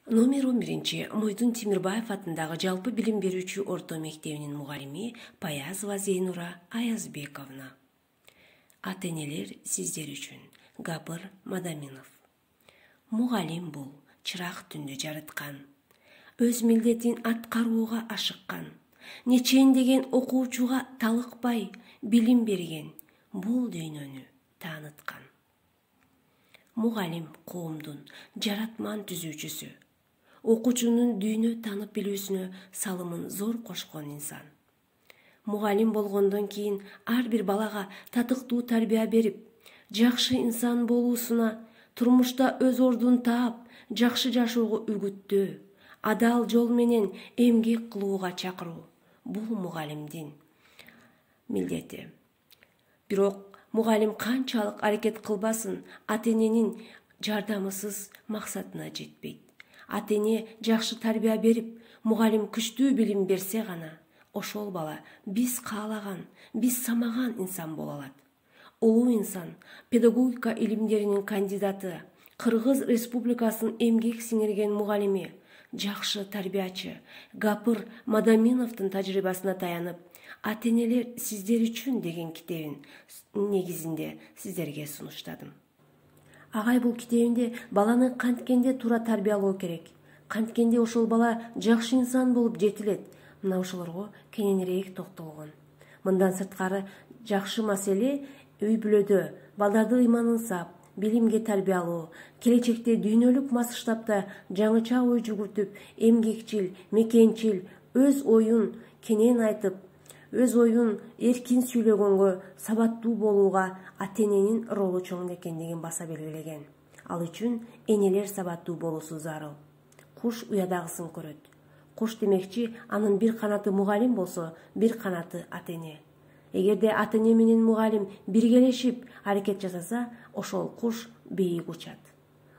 Номер 11 Мойдун Темирбаев атындагы жалпы билим берүүчү орто мектебинин мугалими Паязова Зейнура Аязбековна. Ата-энелер сиздер үчүн. Гапыр Мадаминов. Мугалим бул чырак түндү жарыткан. Өз милдетин аткарууга ашыккан. Нечейин деген окуучуга талыкпай билим берген. Бул дүйнөнү тааныткан. Мугалим коомдун жаратман түзүүчүсү. Окуучунун дүйнө таанып билүүсүнө салымын зор кошкон инсан. Мугалим болгондон кийин ар бир балага татыктуу тарбия берип, жакшы инсан болуусуна, турмушта өз ордун таап, жакшы жашоого үгүттөө, адал жол менен эмгек кылууга чакыруу. Бул мугалимдин милдети. Бирок мугалим канчалык аракет кылбасын, ата-эненин жардамысыз максатына жетпейт. Ата-эне жакшы тарбия берип, мугалим күчтүү билим берсе гана, ошол бала биз каалаган, биз самаган инсан боло алат. Улуу инсан, педагогика илимдеринин кандидаты, Кыргыз Республикасынын эмгек сиңирген мугалими, жакшы тарбиячы Гапыр Мадаминовдун тажрыйбасына таянып, ата-энелер сиздер үчүн деген китебин негизинде сиздерге сунуштадым. Агай бул китебинде баланы канткенде туура тарбиялоо керек. Канткенде ошол бала жакшы инсан болуп жетилет. Мына ошолорго кененирээк токтолгон. Мындан сырткары жакшы маселе үй-бүлөдө балдарды ыйманын сап, билимге тарбиялоо, келечекте дүйнөлүк масштабта жаңыча ой жүгүртүп, эмгекчил, мекенчил, өз оюн кенен айтып, өз оюн эркин сүйлөгөнгө, сабаттуу болууга ата-эненин ролу чоң экендигин баса белгилеген. Ал үчүн энелер сабаттуу болуусу зарыл. Куш уядагысын көрөт. Куш демекчи, анын бир канаты мугалим болсо, бир канаты ата-эне. Эгерде ата-эне менен мугалим биргелешип аракет жасаса, ошол куш бийик учат.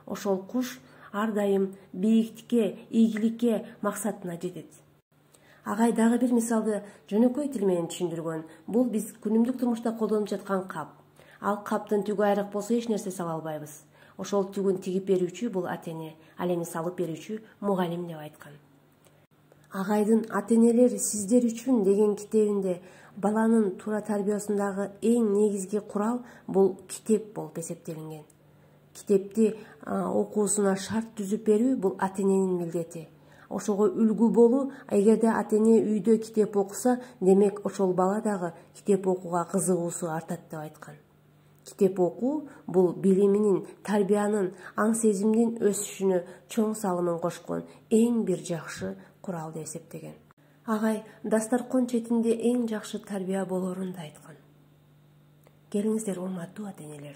Ошол куш ар дайым бийиктикке, ийгиликке, максатына жетет. Агай дагы бир мисалды жөнөкөй тил менен түшүндүргөн. Бул биз күнүмдүк турмушта колдонуп жаткан кап. Ал каптын түгү айрык болсо эч нерсе сала албайбыз. Ошол түгүн тигип берүүчү бул ата-эне, ал эми салып берүүчү мугалим деп айткан. Агайдын ата-энелер сиздер үчүн деген китебинде баланын туура тарбиясындагы эң негизги курал бул китеп болуп эсептелинген. Китепти окуусуна шарт түзүп берүү бул ата-эненин милдети. Ошого үлгү болуу, эгерде ата-эне үйдө китеп окуса, демек ошол бала дагы китеп окууга кызыгуусу артат деп айткан. Китеп окуу бул билиминин, тарбиянын, аң сезимдин өсүшүнө чоң салымын кошкон эң бир жакшы курал деп эсептеген. Агай дастаркон четинде эң жакшы тарбия болорун да айткан. Келиңиздер, урматтуу ата-энелер.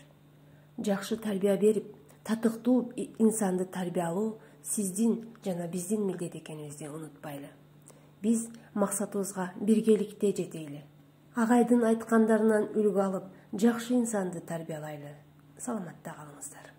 Жакшы тарбия берип, татыктуу инсанды тарбиялоо сиздин жана биздин милдет экенибизди унутпайлы. Биз максатыбызга биргеликте жетели. Агайдын айткандарынан үлгү алып, жакшы инсанды тарбиялайлы. Саламатта калыңыздар.